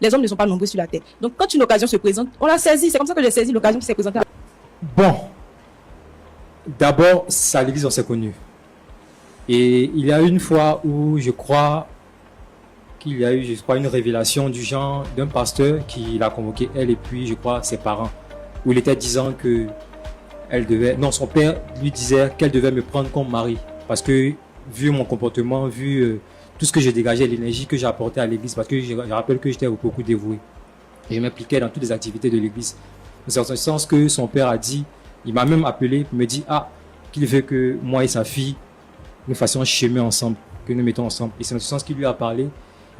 Les hommes ne sont pas nombreux sur la terre. Donc, quand une occasion se présente, on la saisit. C'est comme ça que j'ai saisi l'occasion qui s'est présentée. Bon, d'abord, c'est à l'église on s'est connus. Et il y a une fois où je crois qu'il y a eu, une révélation du genre d'un pasteur qui l'a convoqué, elle et puis, je crois, ses parents, où il était disant que son père lui disait qu'elle devait me prendre comme mari. Parce que, vu mon comportement, vu tout ce que j'ai dégagé, l'énergie que j'ai apportée à l'église, parce que je rappelle que j'étais beaucoup dévoué. Et je m'impliquais dans toutes les activités de l'église. C'est dans ce sens que son père a dit, il m'a même appelé pour me dire, qu'il veut que moi et sa fille, nous fassions chemin ensemble, que nous mettons ensemble. Et c'est dans ce sens qu'il lui a parlé.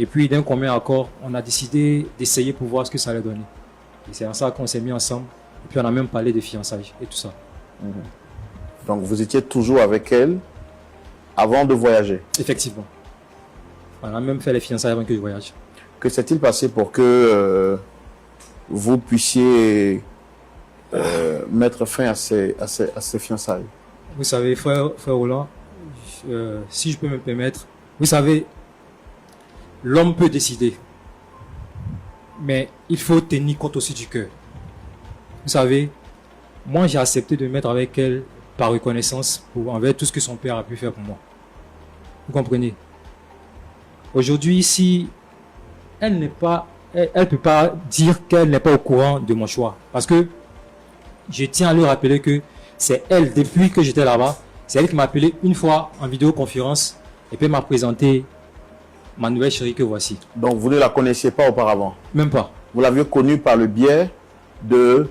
Et puis, d'un commun accord, on a décidé d'essayer pour voir ce que ça allait donner. Et c'est en ça qu'on s'est mis ensemble. Et puis, on a même parlé de fiançailles et tout ça. Donc, vous étiez toujours avec elle avant de voyager? Effectivement. On a même fait les fiançailles avant que je voyage. Que s'est-il passé pour que vous puissiez mettre fin à ces fiançailles? Vous savez, frère Roland, si je peux me permettre, vous savez, l'homme peut décider, mais il faut tenir compte aussi du cœur. Vous savez, moi j'ai accepté de me mettre avec elle par reconnaissance envers tout ce que son père a pu faire pour moi. Vous comprenez? Aujourd'hui, si elle peut pas dire qu'elle n'est pas au courant de mon choix, parce que je tiens à lui rappeler que c'est elle, depuis que j'étais là-bas, c'est elle qui m'a appelé une fois en vidéoconférence et puis m'a présenté ma nouvelle chérie que voici. Donc vous ne la connaissiez pas auparavant? Même pas. Vous l'aviez connue par le biais de...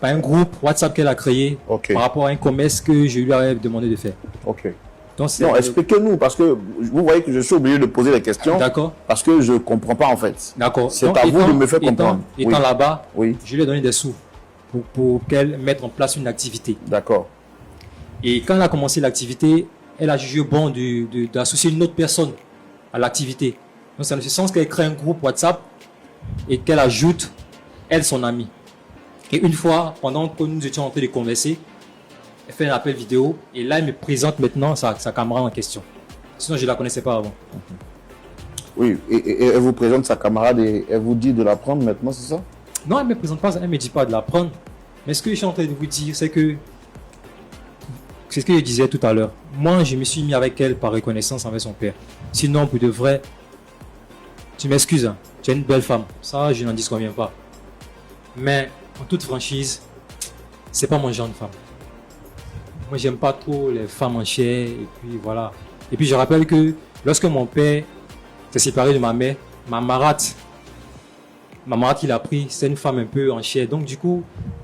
Par un groupe WhatsApp qu'elle a créé par rapport à un commerce que je lui avais demandé de faire. Ok. Donc, non, expliquez-nous, parce que vous voyez que je suis obligé de poser des questions. D'accord. Parce que je ne comprends pas en fait. D'accord. C'est à vous de me faire comprendre. Étant là-bas, je lui ai donné des sous pour qu'elle mette en place une activité. D'accord. Et quand elle a commencé l'activité, elle a jugé bon d'associer une autre personne à l'activité. Donc c'est dans ce sens qu'elle crée un groupe WhatsApp et qu'elle ajoute, elle, son amie. Et une fois, pendant que nous étions en train de converser, elle fait un appel vidéo et là, elle me présente maintenant sa camarade en question. Sinon, je ne la connaissais pas avant. Oui, et elle vous présente sa camarade et elle vous dit de la prendre maintenant, c'est ça? Non, elle ne me présente pas, elle ne me dit pas de la prendre. Mais ce que je suis en train de vous dire, c'est ce que je disais tout à l'heure. Moi, je me suis mis avec elle par reconnaissance envers son père. Sinon, pour de vrai, tu m'excuses, hein, tu es une belle femme. Ça, je n'en disconviens pas. Mais, en toute franchise, c'est pas mon genre de femme. Moi, j'aime pas trop les femmes en chair. Et puis, voilà. Et puis, je rappelle que lorsque mon père s'est séparé de ma mère, ma marate qu'il a pris, c'est une femme un peu en chair. Donc, du coup,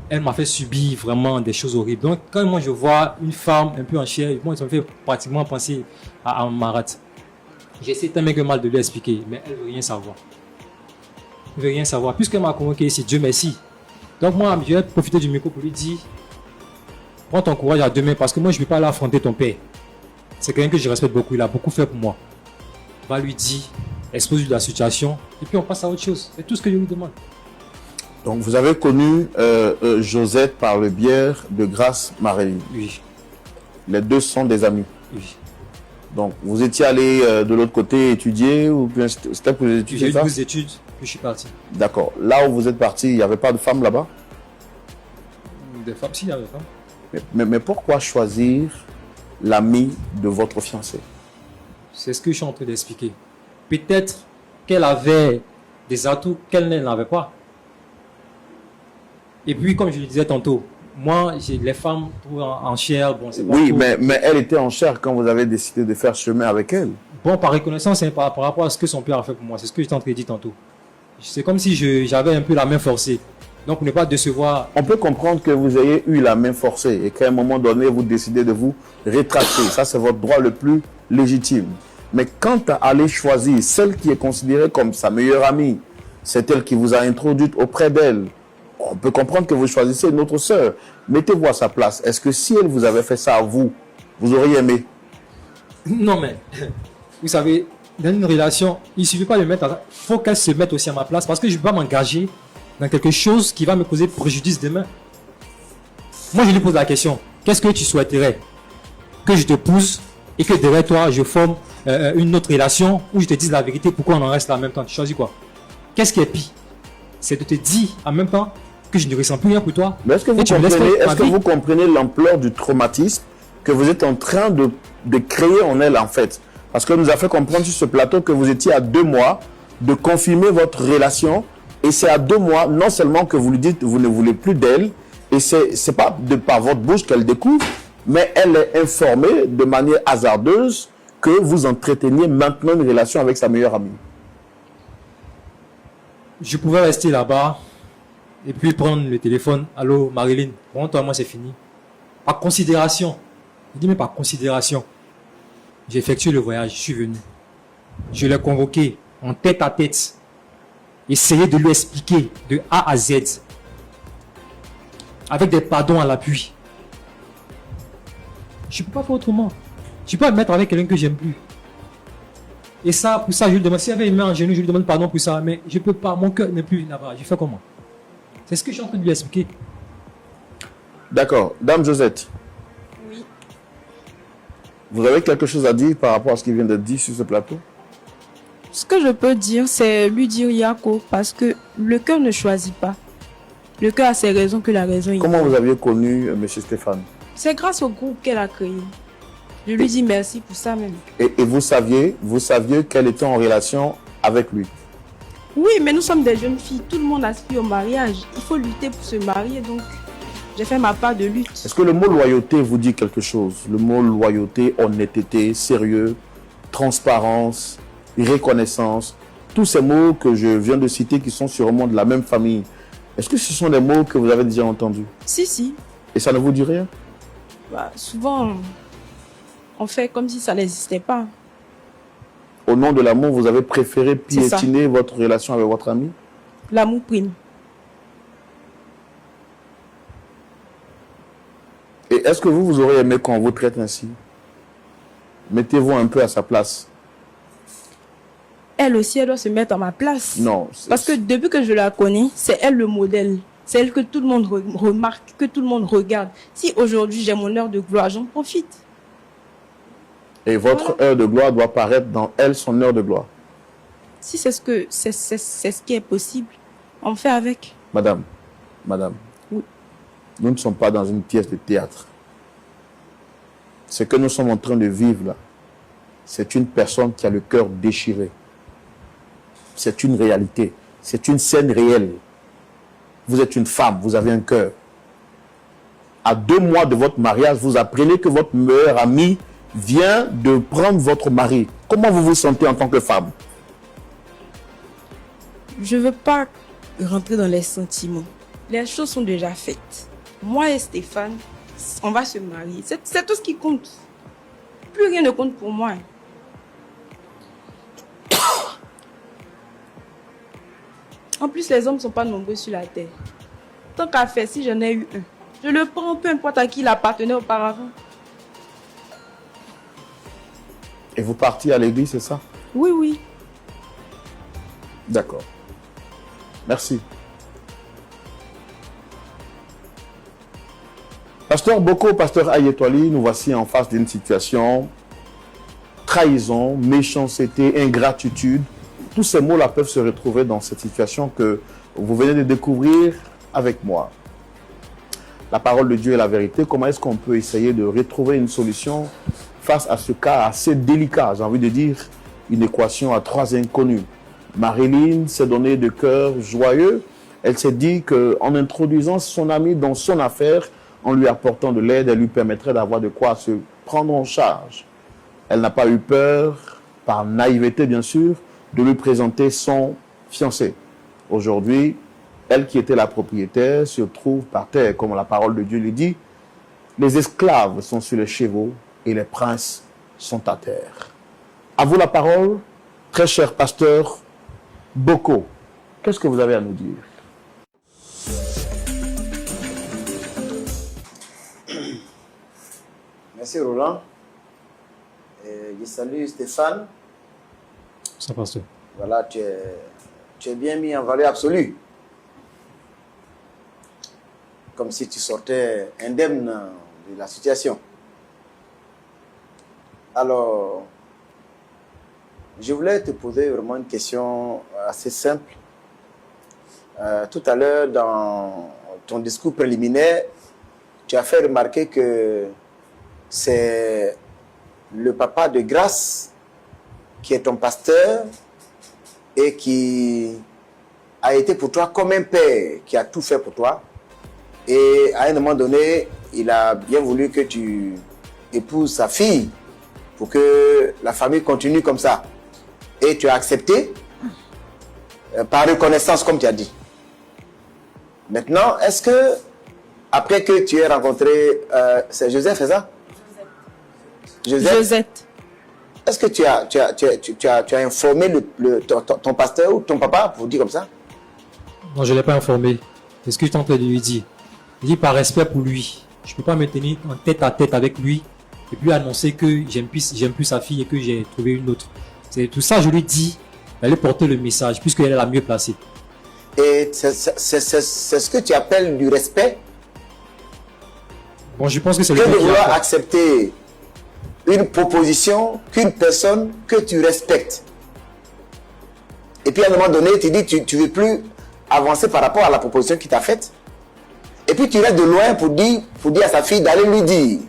elle m'a fait subir vraiment des choses horribles. Donc, quand moi, je vois une femme un peu en chair, moi, ça me fait pratiquement penser à ma marate. J'essaie tant bien que mal de lui expliquer, mais elle ne veut rien savoir. Elle ne veut rien savoir. Puisqu'elle m'a convoqué ici, Dieu merci. Donc, moi, je vais profiter du micro pour lui dire, prends ton courage à deux mains parce que moi, je ne vais pas aller affronter ton père. C'est quelqu'un que je respecte beaucoup. Il a beaucoup fait pour moi. Va lui dire, expose-lui la situation et puis on passe à autre chose. C'est tout ce que je lui demande. Donc, vous avez connu Josette par le biais de Grace Maréline. Oui. Les deux sont des amis. Oui. Donc, vous étiez allé de l'autre côté étudier ou bien c'était pour les études? J'ai eu 12 études, puis je suis parti. D'accord. Là où vous êtes parti, il n'y avait pas de femmes là-bas? Des femmes, si, il y avait des femmes. Mais pourquoi choisir l'ami de votre fiancé? C'est ce que je suis en train d'expliquer. Peut-être qu'elle avait des atouts qu'elle n'avait pas. Et puis, comme je le disais tantôt, moi, les femmes en chair, bon, c'est pas oui, tout. mais elle était en chair quand vous avez décidé de faire chemin avec elle. Bon, par reconnaissance, hein, par rapport à ce que son père a fait pour moi, c'est ce que j'étais en train de dire tantôt. C'est comme si j'avais un peu la main forcée. Donc, pour ne pas décevoir. On peut comprendre que vous ayez eu la main forcée et qu'à un moment donné, vous décidez de vous rétracter. Ça, c'est votre droit le plus légitime. Mais quant à aller choisir celle qui est considérée comme sa meilleure amie, c'est elle qui vous a introduite auprès d'elle. On peut comprendre que vous choisissez une autre sœur. Mettez-vous à sa place. Est-ce que si elle vous avait fait ça à vous, vous auriez aimé? Non, mais vous savez, dans une relation, il ne suffit pas de mettre. Il faut qu'elle se mette aussi à ma place parce que je ne vais pas m'engager dans quelque chose qui va me causer préjudice demain. Moi, je lui pose la question. Qu'est-ce que tu souhaiterais? Que je te pousse et que derrière toi, je forme une autre relation où je te dise la vérité, pourquoi on en reste là en même temps? Tu choisis quoi? Qu'est-ce qui est pire? c'est de te dire en même temps que je ne ressens plus rien pour toi. Mais est-ce que vous Et tu me laisses comprenez, faire ma vie. vous comprenez l'ampleur du traumatisme que vous êtes en train de créer en elle, en fait? Parce que nous a fait comprendre sur ce plateau que vous étiez à 2 mois de confirmer votre relation. Et c'est à 2 mois, non seulement que vous lui dites que vous ne voulez plus d'elle, et c'est pas de par votre bouche qu'elle découvre, mais elle est informée de manière hasardeuse que vous entreteniez maintenant une relation avec sa meilleure amie. Je pouvais rester là-bas et puis prendre le téléphone. Allô, Marilyn, bon, toi, moi, c'est fini. Par considération. Je dis, mais par considération. J'ai effectué le voyage, je suis venu. Je l'ai convoqué en tête à tête. Essayer de lui expliquer de A à Z. Avec des pardons à l'appui. Je ne peux pas faire autrement. Je ne peux pas me mettre avec quelqu'un que j'aime plus. Et ça, pour ça, je lui demande. S'il y avait une main en genou, je lui demande pardon pour ça. Mais je ne peux pas. Mon cœur n'est plus là-bas. Je fais comment? C'est ce que je suis en train de lui expliquer. D'accord. Dame Josette, Oui. vous avez quelque chose à dire par rapport à ce qui vient d'être dit sur ce plateau? Ce que je peux dire, c'est lui dire Yako, parce que le cœur ne choisit pas. Le cœur a ses raisons que la raison ignore. Comment vous aviez connu M. Stéphane? C'est grâce au groupe qu'elle a créé. Je lui dis merci pour ça même. Et vous saviez qu'elle était en relation avec lui? Oui, mais nous sommes des jeunes filles. Tout le monde aspire au mariage. Il faut lutter pour se marier, donc j'ai fait ma part de lutte. Est-ce que le mot loyauté vous dit quelque chose? Le mot loyauté, honnêteté, sérieux, transparence, reconnaissance, tous ces mots que je viens de citer qui sont sûrement de la même famille. Est-ce que ce sont des mots que vous avez déjà entendus? Si. Et ça ne vous dit rien? Bah, souvent, on fait comme si ça n'existait pas. Au nom de l'amour, vous avez préféré C'est ça. piétiner votre relation avec votre ami? L'amour prime. Et est-ce que vous aurez aimé qu'on vous traite ainsi? Mettez-vous un peu à sa place. Elle aussi, elle doit se mettre à ma place. Non. Parce que depuis que je la connais, c'est elle le modèle. C'est elle que tout le monde remarque, que tout le monde regarde. Si aujourd'hui j'ai mon heure de gloire, j'en profite. Et votre heure de gloire doit paraître dans elle, son heure de gloire. Si c'est ce qui est possible, on fait avec. Madame, Oui. nous ne sommes pas dans une pièce de théâtre. Ce que nous sommes en train de vivre là, c'est une personne qui a le cœur déchiré. C'est une réalité. C'est une scène réelle. Vous êtes une femme, vous avez un cœur. À 2 mois de votre mariage, vous apprenez que votre meilleur ami vient de prendre votre mari. Comment vous vous sentez en tant que femme? Je ne veux pas rentrer dans les sentiments. Les choses sont déjà faites. Moi et Stéphane, on va se marier. C'est tout ce qui compte. Plus rien ne compte pour moi. En plus, les hommes ne sont pas nombreux sur la terre. Tant qu'à faire, si j'en ai eu un, je le prends, peu importe à qui il appartenait auparavant. Et vous partiez à l'église, c'est ça? Oui. D'accord. Merci. Pasteur Boko, pasteur Ayetwali, nous voici en face d'une situation trahison, méchanceté, ingratitude. Tous ces mots-là peuvent se retrouver dans cette situation que vous venez de découvrir avec moi. La parole de Dieu est la vérité. Comment est-ce qu'on peut essayer de retrouver une solution face à ce cas assez délicat? J'ai envie de dire une équation à 3 inconnus. Marilyn s'est donnée de cœur joyeux. Elle s'est dit qu'en introduisant son ami dans son affaire, en lui apportant de l'aide, elle lui permettrait d'avoir de quoi se prendre en charge. Elle n'a pas eu peur, par naïveté bien sûr, de lui présenter son fiancé. Aujourd'hui, elle qui était la propriétaire se trouve par terre, comme la parole de Dieu lui dit. Les esclaves sont sur les chevaux et les princes sont à terre. À vous la parole, très cher pasteur Boko. Qu'est-ce que vous avez à nous dire? Merci Roland. Je salue Stéphane. Ça passe. Voilà, tu es bien mis en valeur absolue. Comme si tu sortais indemne de la situation. Alors, je voulais te poser vraiment une question assez simple. tout à l'heure, dans ton discours préliminaire, tu as fait remarquer que c'est le papa de Grâce qui est ton pasteur et qui a été pour toi comme un père, qui a tout fait pour toi. Et à un moment donné, il a bien voulu que tu épouses sa fille pour que la famille continue comme ça. Et tu as accepté par reconnaissance, comme tu as dit. Maintenant, est-ce que, après que tu aies rencontré, c'est Joseph, c'est ça? Josette. Est-ce que tu as informé ton pasteur ou ton papa, pour dire comme ça? Non, je ne l'ai pas informé. C'est ce que je tente de lui dire. Je dis par respect pour lui. Je ne peux pas me tenir en tête à tête avec lui et puis annoncer que j'aime plus sa fille et que j'ai trouvé une autre. C'est tout ça, je lui dis d'aller porter le message puisqu'elle est la mieux placée. Et c'est ce que tu appelles du respect? Bon, je pense que c'est Que le de mieux qu'il y a à vouloir faire. accepter une proposition qu'une personne que tu respectes. Et puis à un moment donné, tu dis tu ne veux plus avancer par rapport à la proposition qu'il t'a faite. Et puis tu restes de loin pour dire à sa fille d'aller lui dire.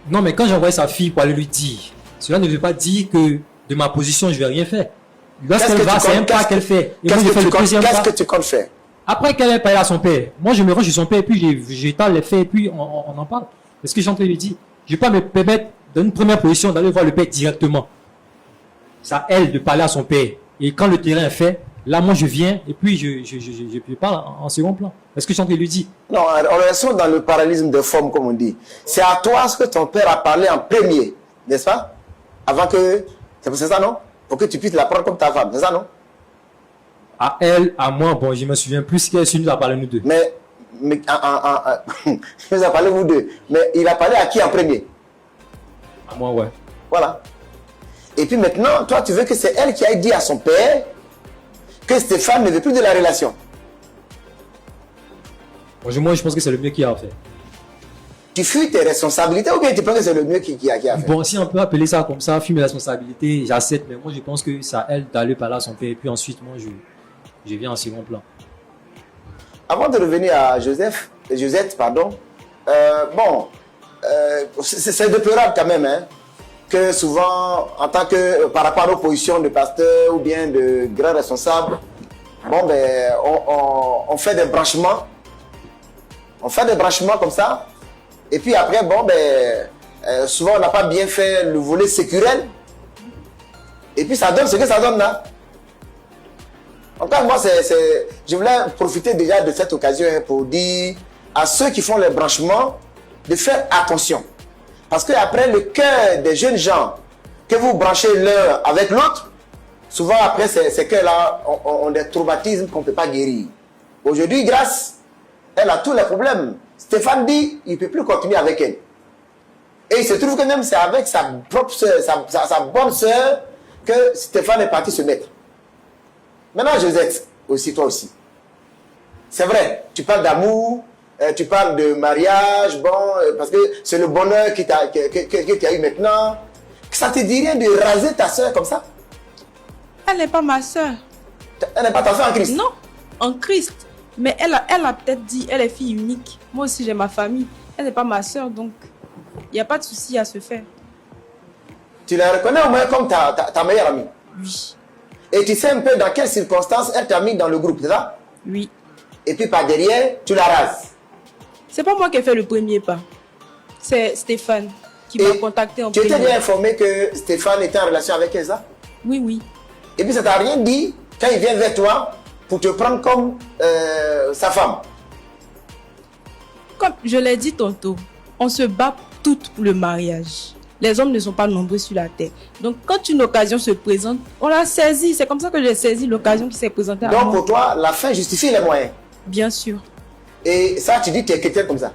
Non, mais quand j'envoie sa fille pour aller lui dire, cela ne veut pas dire que de ma position, je ne vais rien faire. Lorsqu'elle va, c'est un pas qu'elle fait. Et moi, je fais le deuxième pas. Qu'est-ce que tu comptes faire? Après qu'elle ait parlé à son père, moi, je me range chez son père et puis j'étale les faits et puis on en parle. Parce que j'ai entendu lui dire, je ne vais pas me permettre dans une première position d'aller voir le père directement. C'est à elle de parler à son père. Et quand le terrain est fait, là, moi, je viens et puis je parle en second plan. Est-ce que j'ai entendu lui dire? Non, on reste dans le parallélisme de forme, comme on dit. C'est à toi ce que ton père a parlé en premier, n'est-ce pas? Avant que... C'est ça, non? Pour que tu puisses la prendre comme ta femme, c'est ça, non? À elle, à moi, bon, je me souviens plus qu'elle est nous a parlé nous deux. Mais il vous a parlé vous deux. Mais il a parlé à qui en premier? À moi, ouais. Voilà. Et puis maintenant, toi, tu veux que c'est elle qui aille dire à son père que Stéphane ne veut plus de la relation. Bon, moi, je pense que c'est le mieux qu'il y a à faire. Tu fuis tes responsabilités ou bien tu penses que c'est le mieux qu'il y a à faire? Bon, si on peut appeler ça comme ça, fumer la responsabilité, j'accepte, mais moi, je pense que c'est à elle d'aller parler à son père et puis ensuite, moi, je viens en second plan. Avant de revenir à Josette, pardon, c'est déplorable quand même, hein, que souvent, en tant que, par rapport à nos positions de pasteur ou bien de grands responsables, bon, ben, on fait des branchements. On fait des branchements comme ça. Et puis après, bon, ben, souvent, on n'a pas bien fait le volet sécurel. Et puis, ça donne ce que ça donne là. En tout cas, moi, je voulais profiter déjà de cette occasion pour dire à ceux qui font les branchements de faire attention. Parce qu'après, le cœur des jeunes gens que vous branchez l'un avec l'autre, souvent après, ces cœurs-là ont des traumatismes qu'on ne peut pas guérir. Aujourd'hui, Grâce, elle a tous les problèmes. Stéphane dit il ne peut plus continuer avec elle. Et il se trouve que même c'est avec sa propre soeur, sa bonne soeur, que Stéphane est parti se mettre. Maintenant, Josette, aussi, toi aussi. C'est vrai, tu parles d'amour, tu parles de mariage, bon, parce que c'est le bonheur que tu as eu maintenant. Ça te dit rien de raser ta soeur comme ça? Elle n'est pas ma soeur. Elle n'est pas ta soeur en Christ? Non, en Christ. Mais elle a peut-être dit, elle est fille unique. Moi aussi, j'ai ma famille. Elle n'est pas ma soeur, donc il n'y a pas de souci à se faire. Tu la reconnais au moins comme ta meilleure amie? Oui. Et tu sais un peu dans quelles circonstances elle t'a mis dans le groupe, c'est ça? Oui. Et puis par derrière, tu la rases. C'est pas moi qui ai fait le premier pas. C'est Stéphane qui m'a contacté en Tu premier. étais bien informé que Stéphane était en relation avec elle, ça? Oui, oui. Et puis ça t'a rien dit quand il vient vers toi pour te prendre comme sa femme? Comme je l'ai dit tantôt, on se bat toutes pour le mariage. Les hommes ne sont pas nombreux sur la terre. Donc, quand une occasion se présente, on la saisit. C'est comme ça que j'ai saisi l'occasion qui s'est présentée à moi. Donc, pour toi, la fin justifie les moyens? Bien sûr. Et ça, tu dis que tu es chrétienne comme ça?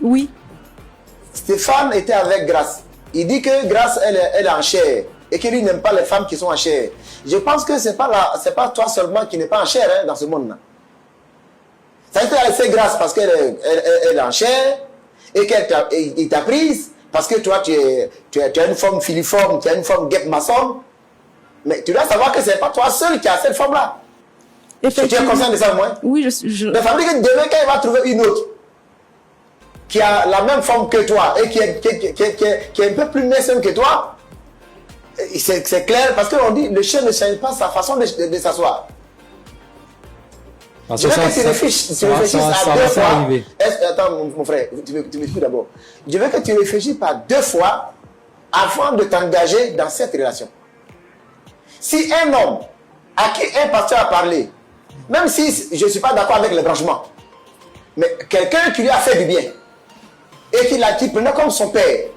Oui. Stéphane était avec Grâce. Il dit que Grâce, elle est en chair. Et que lui n'aime pas les femmes qui sont en chair. Je pense que ce n'est pas toi seulement qui n'est pas en chair, hein, dans ce monde-là. Ça a été laissé Grâce parce qu'elle est en chair. Et qu'il t'a prise parce que toi, tu es une forme filiforme, tu es une forme guêpe maçon. Mais tu dois savoir que ce n'est pas toi seul qui as cette femme-là. Tu es conscient de ça au moins? Oui, Mais ça veut dire que demain, quand il va trouver une autre qui a la même forme que toi et qui est un peu plus méchante que toi, c'est clair parce qu'on dit le chien ne change pas sa façon de s'asseoir. Parce Je que veux que tu réfléchisses à deux fois. Attends, mon frère, tu m'écoutes d'abord. Je veux que tu réfléchisses par deux fois avant de t'engager dans cette relation. Si un homme à qui un pasteur a parlé, même si je ne suis pas d'accord avec le branchement, mais quelqu'un qui lui a fait du bien, et qui prenait comme son père,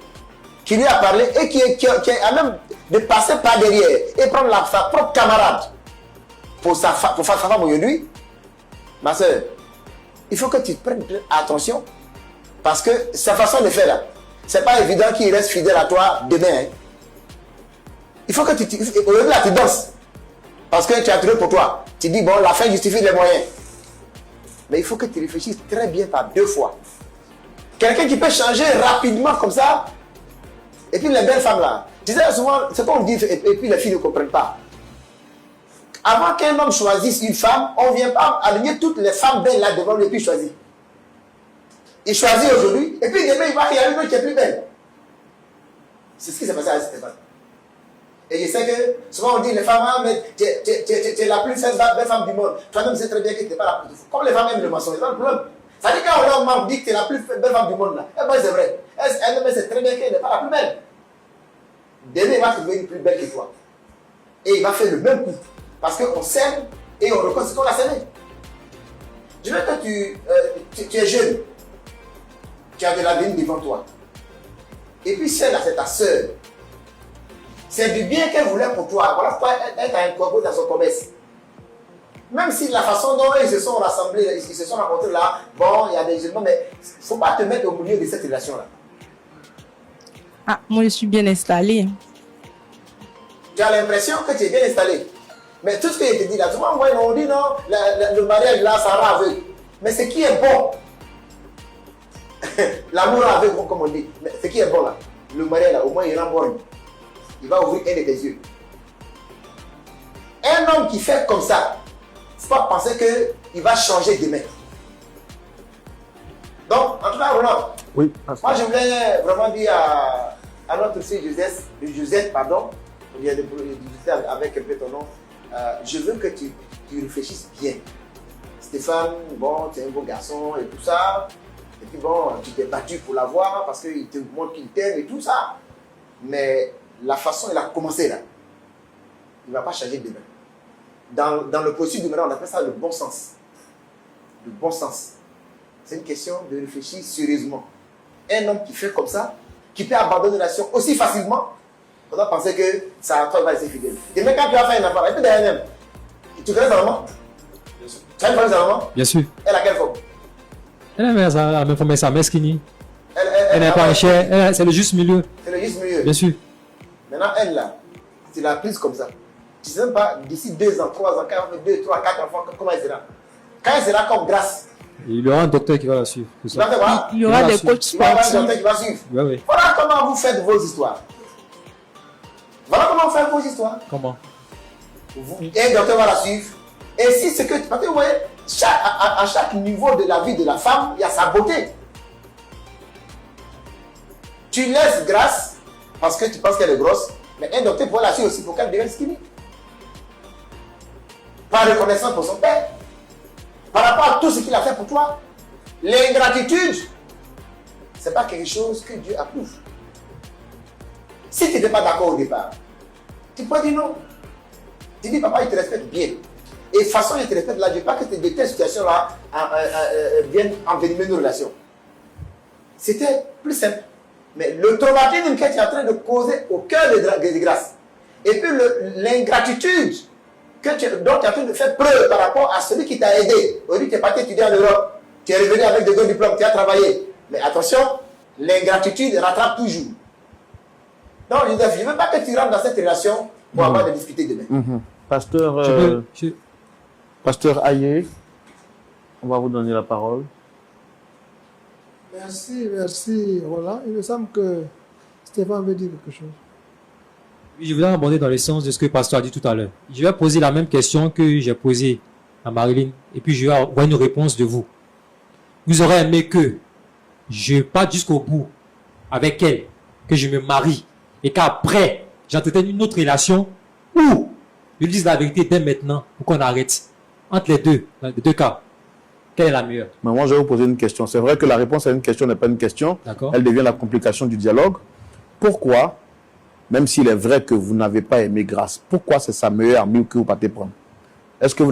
qui lui a parlé, et qui a même de passer par derrière, et prendre sa propre camarade pour sa femme aujourd'hui, ma soeur, il faut que tu prennes attention, parce que sa façon de faire là, c'est pas évident qu'il reste fidèle à toi demain. Hein. Il faut que aujourd'hui là, tu danses. Parce que tu as trouvé pour toi. Tu dis, bon, la fin justifie les moyens. Mais il faut que tu réfléchisses très bien par deux fois. Quelqu'un qui peut changer rapidement comme ça. Et puis les belles femmes là. Tu sais, souvent, c'est qu'on dit, et puis les filles ne comprennent pas. Avant qu'un homme choisisse une femme, on ne vient pas aligner toutes les femmes belles là devant lui et puis choisir. Il choisit aujourd'hui, et puis demain, il y a une autre qui est plus belle. C'est ce qui s'est passé à Stéphane. Et je sais que souvent on dit les femmes, ah, mais tu es la plus belle femme du monde. Toi-même, tu sais très bien que tu n'es pas la plus. Comme les femmes aiment le mensonge, c'est pas le problème. Ça dit quand on dit que tu es la plus belle femme du monde là, eh ben c'est vrai. Elle sait très bien qu'elle n'est pas la plus belle. Demain, il va trouver une plus belle que toi. Et il va faire le même coup. Parce qu'on s'aime et on reconnaît ce qu'on a s'aimé. Je veux que tu es jeune. Tu as de l'avenir devant toi. Et puis celle-là, c'est ta soeur. C'est du bien qu'elle voulait pour toi. Voilà pourquoi elle t'a incorporé dans son commerce. Même si la façon dont ils se sont rassemblés, ils se sont rencontrés là, bon, il y a des jeunes, mais il ne faut pas te mettre au milieu de cette relation-là. Ah, moi je suis bien installée. Tu as l'impression que tu es bien installé. Mais tout ce que je te dis là, souvent on dit non, le mariage là, ça rend aveugle. Mais ce qui est bon, l'amour aveugle, comme on dit, mais ce qui est bon là, le mariage là, au moins il rend bon. Il va ouvrir un de tes yeux. Un homme qui fait comme ça, il ne faut pas penser qu'il va changer demain. Donc, en tout cas, Roland, Oui. moi je voulais vraiment dire à notre fille Josette, pardon, je discuter avec un peu ton nom, je veux que tu réfléchisses bien. Stéphane, bon, tu es un beau garçon et tout ça, et puis bon, tu t'es battu pour l'avoir parce qu'il te montre qu'il t'aime et tout ça, mais la façon il a commencé là, il ne va pas changer demain. Dans le processus de maintenant, on appelle ça le bon sens. Le bon sens. C'est une question de réfléchir sérieusement. Un homme qui fait comme ça, qui peut abandonner la relation aussi facilement, on doit penser que ça va être fidèle. Et même quand tu vas faire un enfant, et puis derrière même, tu connais sa maman? Bien sûr. Tu as une famille sa maman? Bien sûr. Elle a quelle forme? Elle a la même forme, mais sa mesquini. Elle n'est pas un chien, c'est le juste milieu. C'est le juste milieu. Bien sûr. Maintenant, elle là, tu l'as prise comme ça. Tu ne sais même pas, d'ici 2 ans, 3 ans, quand elle fait 2, 3, 4 enfants, comment elle sera? Quand elle sera comme grâce. Il y aura un docteur qui va la suivre. Il y aura des coachs sportifs. Il y aura un docteur qui va suivre. Oui, oui. Voilà comment vous faites vos histoires. Voilà comment vous faites vos histoires. Comment? Un docteur va la suivre. Et si c'est que, parce que vous voyez, à chaque niveau de la vie de la femme, il y a sa beauté. Tu laisses grâce parce que tu penses qu'elle est grosse, mais un docteur pourra la suivre aussi pour qu'elle devienne skinny. Par reconnaissance pour son père. Par rapport à tout ce qu'il a fait pour toi. L'ingratitude, ce n'est pas quelque chose que Dieu approuve. Si tu n'étais pas d'accord au départ, tu peux dire non. Tu dis, papa, il te respecte bien. Et de toute façon, il te respecte là, je ne veux pas que de telles situations-là viennent envenimer nos relations. C'était plus simple. Mais le traumatisme que tu es en train de causer au cœur de grâce, et puis l'ingratitude dont tu es en train de faire preuve par rapport à celui qui t'a aidé. Aujourd'hui, tu es parti étudier en Europe, tu es revenu avec de bons diplômes, tu as travaillé. Mais attention, l'ingratitude rattrape toujours. Non, Joseph, je ne veux pas que tu rentres dans cette relation pour avoir de discuter demain. Pasteur Aye, on va vous donner la parole. Merci, Roland. Il me semble que Stéphane veut dire quelque chose. Je voulais aborder dans le sens de ce que le pasteur a dit tout à l'heure. Je vais poser la même question que j'ai posée à Marilyn et puis je vais avoir une réponse de vous. Vous aurez aimé que je parte jusqu'au bout avec elle, que je me marie et qu'après j'entretienne une autre relation ou je dise la vérité dès maintenant pour qu'on arrête. Entre dans les deux cas, quelle est la meilleure? Mais moi, je vais vous poser une question. C'est vrai que la réponse à une question n'est pas une question. D'accord. Elle devient la complication du dialogue. Pourquoi, même s'il est vrai que vous n'avez pas aimé Grâce, pourquoi c'est sa meilleure amie que vous partez prendre? Est-ce que vous